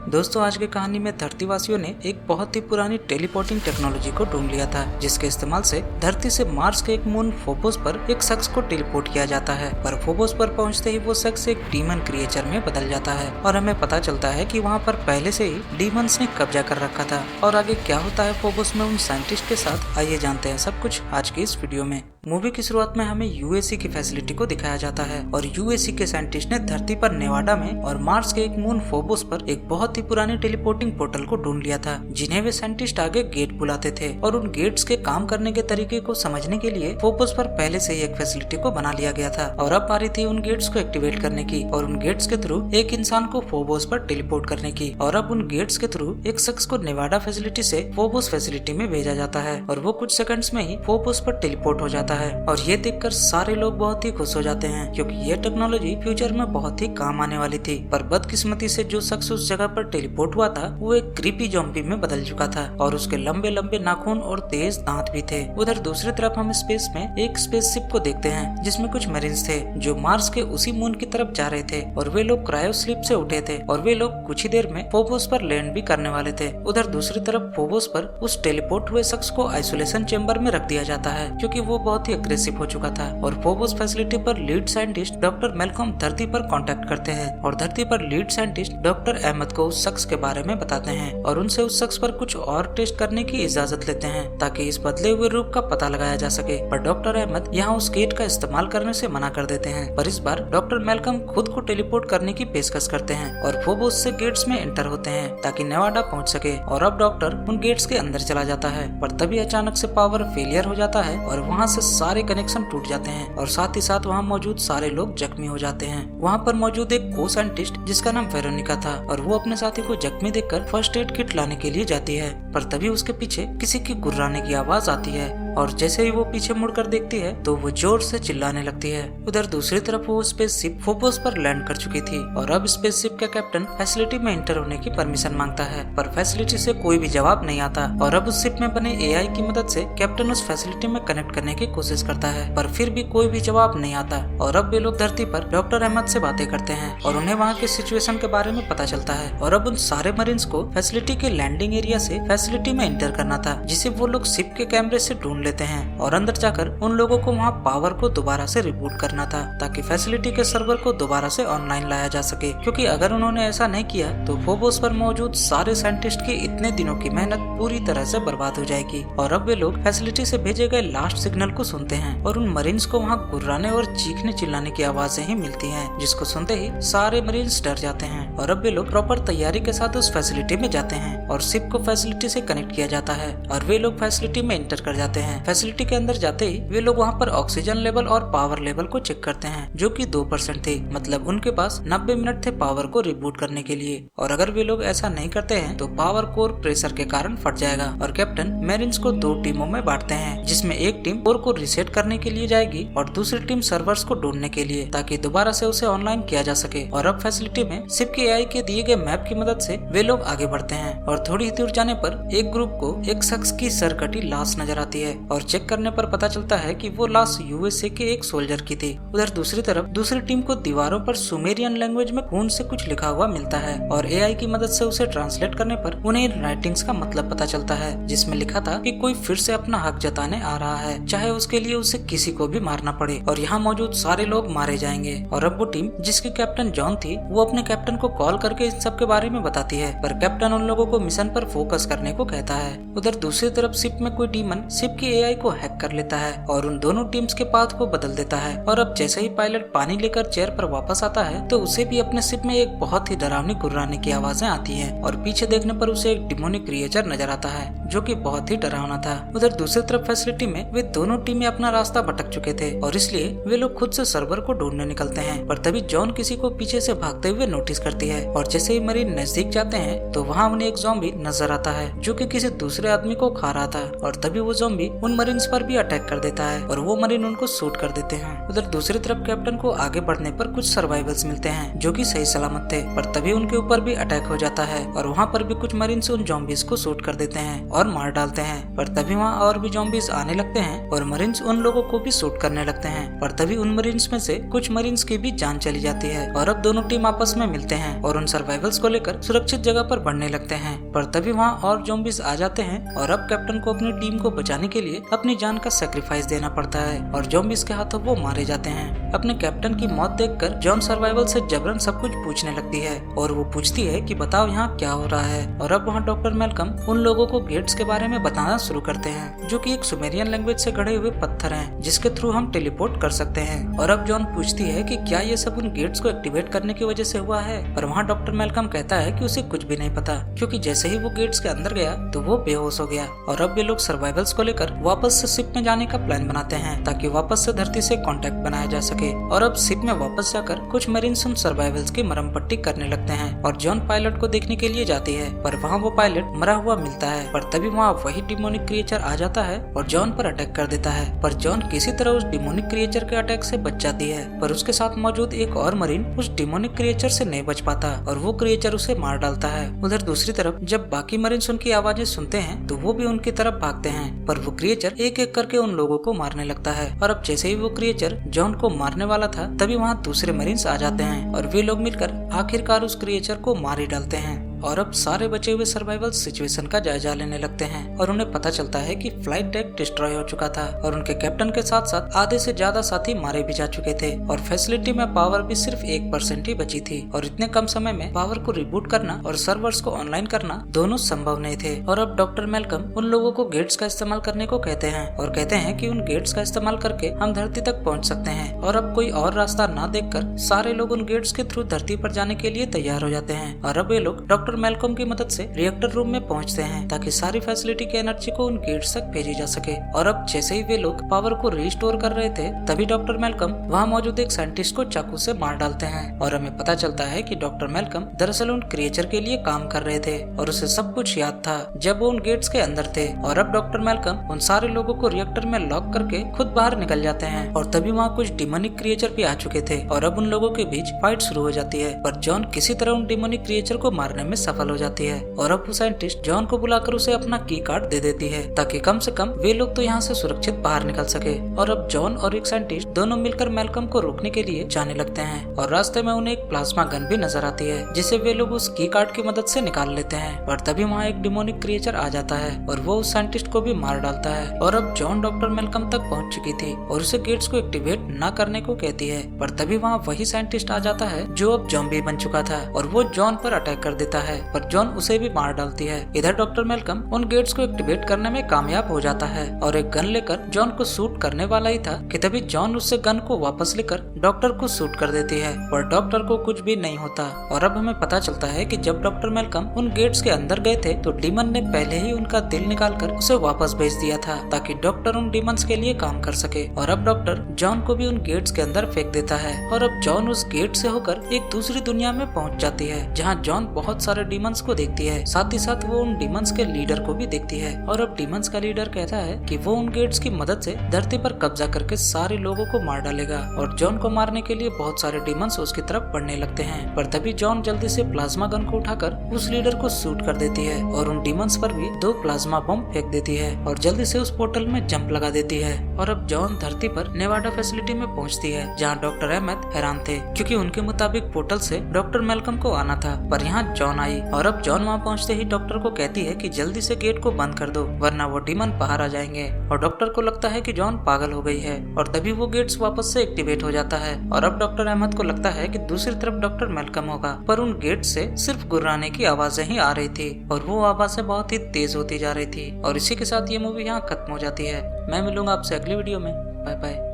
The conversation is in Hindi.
दोस्तों आज की कहानी में धरतीवासियों ने एक बहुत ही पुरानी टेलीपोर्टिंग टेक्नोलॉजी को ढूंढ लिया था, जिसके इस्तेमाल से धरती से मार्स के एक मून फोबोस पर एक शख्स को टेलीपोर्ट किया जाता है। पर फोबोस पर पहुंचते ही वो शख्स एक डीमन क्रिएचर में बदल जाता है और हमें पता चलता है कि वहां पर पहले से ही डीमंस ने कब्जा कर रखा था। और आगे क्या होता है फोबोस में उन साइंटिस्ट के साथ, आइए जानते हैं सब कुछ आज की इस वीडियो में। मूवी की शुरुआत में हमें यूएसी की फैसिलिटी को दिखाया जाता है और यूएसी के साइंटिस्ट ने धरती पर नेवाडा में और मार्स के एक मून फोबोस पर एक बहुत ही पुरानी टेलीपोर्टिंग पोर्टल को ढूंढ लिया था, जिन्हें वे साइंटिस्ट आगे गेट बुलाते थे। और उन गेट्स के काम करने के तरीके को समझने के लिए फोबोस पर पहले से ही एक फैसिलिटी को बना लिया गया था और अब बारी थी उन गेट्स को एक्टिवेट करने की और उन गेट्स के थ्रू एक इंसान को फोबोस पर टेलीपोर्ट करने की। और अब उन गेट्स के थ्रू एक शख्स को नेवाडा फैसिलिटी से फोबोस फैसिलिटी में भेजा जाता है और वो कुछ सेकंड्स में ही फोबोस पर टेलीपोर्ट हो जाता है। और ये देखकर सारे लोग बहुत ही खुश हो जाते हैं, क्योंकि ये टेक्नोलॉजी फ्यूचर में बहुत ही काम आने वाली थी। पर बदकिस्मती से जो शख्स उस जगह पर टेलीपोर्ट हुआ था वो एक क्रीपी ज़ॉम्बी में बदल चुका था और उसके लंबे लंबे नाखून और तेज दांत भी थे। उधर दूसरी तरफ हम स्पेस में एक स्पेसशिप को देखते हैं, जिसमें कुछ मरीन्स थे जो मार्स के उसी मून की तरफ जा रहे थे और वे लोग क्रायो स्लीप से उठे थे और वे लोग कुछ ही देर में फोबोस पर लैंड भी करने वाले थे। उधर दूसरी तरफ फोबोस पर उस टेलीपोर्ट हुए शख्स को आइसोलेशन चेंबर में रख दिया जाता है, क्योंकि वो बहुत ही अग्रेसिव हो चुका था। और फोबोस फैसिलिटी पर लीड साइंटिस्ट डॉक्टर मेलकॉम धरती पर कांटेक्ट करते हैं और धरती पर लीड साइंटिस्ट डॉक्टर अहमद को उस शख्स के बारे में बताते हैं और उनसे उस शख्स पर कुछ और टेस्ट करने की इजाजत लेते हैं ताकि इस बदले हुए रूप का पता लगाया जा सके। पर डॉक्टर अहमद यहाँ उस गेट का इस्तेमाल करने से मना कर देते हैं। पर इस बार डॉक्टर मेलकॉम खुद को टेलीपोर्ट करने की पेशकश करते हैं और फोबोस से गेट्स में एंटर होते हैं ताकि नेवाडा पहुँच सके। और अब डॉक्टर उन गेट्स के अंदर चला जाता है, पर तभी अचानक से पावर फेलियर हो जाता है और वहाँ से सारे कनेक्शन टूट जाते हैं और साथ ही साथ वहाँ मौजूद सारे लोग जख्मी हो जाते हैं। वहाँ पर मौजूद एक को साइंटिस्ट जिसका नाम वेरोनिका था और वो अपने साथी को जख्मी देखकर फर्स्ट एड किट लाने के लिए जाती है, पर तभी उसके पीछे किसी की गुर्राने की आवाज आती है और जैसे ही वो पीछे मुड़कर देखती है तो वो जोर से चिल्लाने लगती है। उधर दूसरी तरफ वो स्पेसशिप फोबोस पर लैंड कर चुकी थी और अब स्पेसशिप का कैप्टन फैसिलिटी में एंटर होने की परमिशन मांगता है, पर फैसिलिटी से कोई भी जवाब नहीं आता। और अब उस शिप में बने एआई की मदद से कैप्टन उस फैसिलिटी में कनेक्ट करने की कोशिश करता है, पर फिर भी कोई भी जवाब नहीं आता। और अब वे लोग धरती पर डॉक्टर अहमद से बातें करते हैं और उन्हें वहाँ की सिचुएशन के बारे में पता चलता है। और अब उन सारे मरीन्स को फैसिलिटी के लैंडिंग एरिया से फैसिलिटी में एंटर करना था, जिसे वो लोग शिप के कैमरे से ढूंढ लेते हैं और अंदर जाकर उन लोगों को वहाँ पावर को दोबारा से रिबूट करना था ताकि फैसिलिटी के सर्वर को दोबारा से ऑनलाइन लाया जा सके, क्योंकि अगर उन्होंने ऐसा नहीं किया तो फोबोस पर मौजूद सारे साइंटिस्ट की इतने दिनों की मेहनत पूरी तरह से बर्बाद हो जाएगी। और अब वे लोग फैसिलिटी से भेजे गए लास्ट सिग्नल को सुनते हैं और उन मरीन्स को वहाँ गुर्राने और चीखने चिल्लाने की आवाजें ही मिलती हैं, जिसको सुनते ही सारे मरीन्स डर जाते हैं। और अब वे लोग प्रॉपर तैयारी के साथ उस फैसिलिटी में जाते हैं और शिप को फैसिलिटी से कनेक्ट किया जाता है और वे लोग फैसिलिटी में एंटर कर जाते हैं। फैसिलिटी के अंदर जाते ही वे लोग वहाँ पर ऑक्सीजन लेवल और पावर लेवल को चेक करते हैं, जो कि 2% थे, मतलब उनके पास 90 मिनट थे पावर को रिबूट करने के लिए। और अगर वे लोग ऐसा नहीं करते हैं तो पावर कोर प्रेशर के कारण फट जाएगा और कैप्टन मेरिन्स को 2 टीमों में बांटते हैं, जिसमें एक टीम कोर को रिसेट करने के लिए जाएगी और दूसरी टीम सर्वर्स को ढूंढने के लिए ताकि दोबारा से उसे ऑनलाइन किया जा सके। और अब फैसिलिटी में शिप के एआई के दिए गए मैप की मदद से वे लोग आगे बढ़ते हैं और थोड़ी ही दूर जाने पर एक ग्रुप को एक शख्स की सरकटी लाश नजर आती है और चेक करने पर पता चलता है कि वो लाश यूएसए के एक सोल्जर की थी। उधर दूसरी तरफ दूसरी टीम को दीवारों पर सुमेरियन लैंग्वेज में खून से कुछ लिखा हुआ मिलता है और एआई की मदद से उसे ट्रांसलेट करने पर उन्हें इन राइटिंग्स का मतलब पता चलता है, जिसमें लिखा था कि कोई फिर से अपना हक जताने आ रहा है, चाहे उसके लिए उसे किसी को भी मारना पड़े और यहाँ मौजूद सारे लोग मारे जाएंगे। और अब वो टीम जिसकी कैप्टन जॉन थी वो अपने कैप्टन को कॉल करके इन सब के बारे में बताती है, पर कैप्टन उन लोगों को मिशन पर फोकस करने को कहता है। उधर दूसरी तरफ शिप में कोई डीमन शिप की एआई को हैक कर लेता है और उन दोनों टीम्स के पाथ को बदल देता है। और अब जैसे ही पायलट पानी लेकर चेयर पर वापस आता है तो उसे भी अपने शिप में एक बहुत ही डरावनी गुर्राने की आवाजें आती हैं और पीछे देखने पर उसे एक डिमोनिक क्रिएचर नजर आता है, जो कि बहुत ही डरावना था। उधर दूसरी तरफ फैसिलिटी में वे दोनों टीमें अपना रास्ता भटक चुके थे और इसलिए वे लोग खुद से सर्वर को ढूंढने निकलते हैं, पर तभी जॉन किसी को पीछे से भागते हुए नोटिस करती है और जैसे ही मरीन नजदीक जाते हैं तो वहाँ उन्हें एक ज़ॉम्बी नजर आता है जो कि किसी दूसरे आदमी को खा रहा था और तभी वो ज़ॉम्बी उन मरीन्स पर भी अटैक कर देता है और वो मरीन उनको शूट कर देते हैं। उधर दूसरी तरफ कैप्टन को आगे बढ़ने पर कुछ सर्वाइवल्स मिलते हैं जो कि सही सलामत थे, पर तभी उनके ऊपर भी अटैक हो जाता है और वहाँ पर भी कुछ मरीन्स उन ज़ॉम्बीज को शूट कर देते हैं और मार डालते हैं। पर तभी वहाँ और भी ज़ॉम्बीज आने लगते हैं और मरीन्स उन लोगों को भी शूट करने लगते हैं, पर तभी उन मरीन्स में से कुछ मरीन्स की भी जान चली जाती है और अब दोनों टीम आपस में मिलते हैं हैं और उन सर्वाइवल्स को लेकर सुरक्षित जगह पर बढ़ने लगते हैं। पर तभी वहाँ और ज़ॉम्बीज आ जाते हैं और अब कैप्टन को अपनी टीम को बचाने के लिए अपनी जान का सैक्रिफाइस देना पड़ता है और ज़ॉम्बीज के हाथों वो मारे जाते हैं। अपने कैप्टन की मौत देखकर जॉन सर्वाइवल से जबरन सब कुछ पूछने लगती है और वो पूछती है कि बताओ यहाँ क्या हो रहा है। और अब वहाँ डॉक्टर मैल्कम उन लोगों को गेट्स के बारे में बताना शुरू करते हैं जो कि एक सुमेरियन लैंग्वेज से गढ़े हुए पत्थर हैं जिसके थ्रू हम टेलीपोर्ट कर सकते हैं। और अब जॉन पूछती है कि क्या ये सब उन गेट्स को एक्टिवेट करने की वजह से हुआ है, पर वहाँ डॉक्टर मैल्कम कहता है कि उसे कुछ भी नहीं पता क्योंकि जैसे ही वो गेट्स के अंदर गया तो वो बेहोश हो गया। और अब वे लोग सर्वाइवल्स को लेकर वापस से शिप में जाने का प्लान बनाते हैं ताकि वापस से धरती से कांटेक्ट बनाया जा सके। और अब शिप में वापस जाकर कुछ मरीन्स उन सर्वाइवल्स की मरम पट्टी करने लगते हैं और जॉन पायलट को देखने के लिए जाती है, पर वहाँ वो पायलट मरा हुआ मिलता है। पर तभी वहाँ वही डिमोनिक क्रिएचर आ जाता है और जॉन पर अटैक कर देता है, पर जॉन किसी तरह उस डिमोनिक क्रिएचर के अटैक से बच जाती है। पर उसके साथ मौजूद एक और मरीन उस डिमोनिक क्रिएचर से नहीं बच पाता और वो क्रिएचर उसे मार डालता है। उधर दूसरी तरफ जब बाकी मरीन्स उनकी आवाजें सुनते हैं तो वो भी उनकी तरफ भागते हैं, पर वो क्रिएचर एक एक करके उन लोगों को मारने लगता है। और अब जैसे ही वो क्रिएचर जॉन को मारने वाला था तभी वहाँ दूसरे मरीन्स आ जाते हैं और वे लोग मिलकर आखिरकार उस क्रिएचर को मार ही डालते हैं। और अब सारे बचे हुए सर्वाइवल सिचुएशन का जायजा लेने लगते हैं और उन्हें पता चलता है कि फ्लाइट डेक डिस्ट्रॉय हो चुका था और उनके कैप्टन के साथ साथ आधे से ज्यादा साथी मारे भी जा चुके थे और फैसिलिटी में पावर भी सिर्फ 1% ही बची थी और इतने कम समय में पावर को रिबूट करना और सर्वर्स को ऑनलाइन करना दोनों संभव नहीं थे। और अब डॉक्टर मैल्कम उन लोगों को गेट्स का इस्तेमाल करने को कहते हैं और कहते हैं कि उन गेट्स का इस्तेमाल करके हम धरती तक पहुँच सकते हैं। और अब कोई और रास्ता न देखकर सारे लोग उन गेट्स के थ्रू धरती पर जाने के लिए तैयार हो जाते हैं। और अब ये लोग डॉक्टर मैल्कम की मदद से रिएक्टर रूम में पहुंचते हैं ताकि सारी फैसिलिटी की एनर्जी को उन गेट्स तक भेजी जा सके। और अब जैसे ही वे लोग पावर को रिस्टोर कर रहे थे तभी डॉक्टर मैल्कम वहाँ मौजूद एक साइंटिस्ट को चाकू से मार डालते हैं और हमें पता चलता है कि डॉक्टर मैल्कम दरअसल उन क्रिएचर के लिए काम कर रहे थे और उसे सब कुछ याद था जब वो उन गेट्स के अंदर थे। और अब डॉक्टर मैल्कम उन सारे लोगों को रिएक्टर में लॉक करके खुद बाहर निकल जाते हैं और तभी वहाँ कुछ डिमोनिक क्रिएचर भी आ चुके थे और अब उन लोगों के बीच फाइट शुरू हो जाती है, पर जॉन किसी तरह उन डिमोनिक क्रिएचर को मारने में सफल हो जाती है। और अब वो साइंटिस्ट जॉन को बुलाकर उसे अपना की कार्ड दे देती है ताकि कम से कम वे लोग तो यहाँ से सुरक्षित बाहर निकल सके। और अब जॉन और एक साइंटिस्ट दोनों मिलकर मैल्कम को रोकने के लिए जाने लगते हैं और रास्ते में उन्हें एक प्लाज्मा गन भी नजर आती है जिसे वे लोग उस की कार्ड की मदद से निकाल लेते हैं। पर तभी वहाँ एक डिमोनिक क्रिएचर आ जाता है और वो उस साइंटिस्ट को भी मार डालता है। और अब जॉन डॉक्टर मैल्कम तक पहुँच चुकी थी और उसे गेट्स को एक्टिवेट न करने को कहती है, पर तभी वहाँ वही साइंटिस्ट आ जाता है जो अब ज़ॉम्बी बन चुका था और वो जॉन पर अटैक कर देता है, पर जॉन उसे भी मार डालती है। इधर डॉक्टर मैल्कम उन गेट्स को एक्टिवेट करने में कामयाब हो जाता है और एक गन लेकर जॉन को शूट करने वाला ही था कि तभी जॉन उससे गन को वापस लेकर डॉक्टर को शूट कर देती है, पर डॉक्टर को कुछ भी नहीं होता। और अब हमें पता चलता है कि जब डॉक्टर मैल्कम उन गेट्स के अंदर गए थे तो डीमन ने पहले ही उनका दिल निकालकर उसे वापस भेज दिया था ताकि डॉक्टर उन डीमंस के लिए काम कर सके। और अब डॉक्टर जॉन को भी उन गेट्स के अंदर फेंक देता है और अब जॉन उस गेट से होकर एक दूसरी दुनिया में पहुंच जाती है जहां जॉन बहुत सारे डीमंस को देखती है, साथ ही साथ वो उन डीमंस के लीडर को भी देखती है। और अब डीमंस का लीडर कहता है कि वो उन गेट्स की मदद से धरती पर कब्जा करके सारे लोगों को मार डालेगा और जॉन को मारने के लिए बहुत सारे डीमंस उसकी तरफ बढ़ने लगते हैं। पर तभी जॉन जल्दी से प्लाज्मा गन को उठाकर उस लीडर को शूट कर देती है और उन डीमंस पर भी 2 प्लाज्मा बम फेंक देती है और जल्दी से उस पोर्टल में जंप लगा देती है। और अब जॉन धरती पर नेवाडा फैसिलिटी में पहुंचती है जहां डॉक्टर अहमद हैरान थे क्योंकि उनके मुताबिक पोर्टल से डॉक्टर मैल्कम को आना था, पर यहाँ जॉन आई। और अब जॉन वहाँ पहुँचते ही डॉक्टर को कहती है कि जल्दी से गेट को बंद कर दो वरना वो डीमन बाहर आ जाएंगे। और डॉक्टर को लगता है कि जॉन पागल हो गई है और तभी वो गेट्स वापस से एक्टिवेट हो जाता है। और अब डॉक्टर अहमद को लगता है कि दूसरी तरफ डॉक्टर मैल्कम होगा, पर उन गेट से सिर्फ गुर्राने की आवाजें ही आ रही थी और वो आवाजें बहुत ही तेज होती जा रही थी। और इसी के साथ ये मूवी यहाँ खत्म हो जाती है। मैं मिलूंगा आपसे अगली वीडियो में। Bye bye.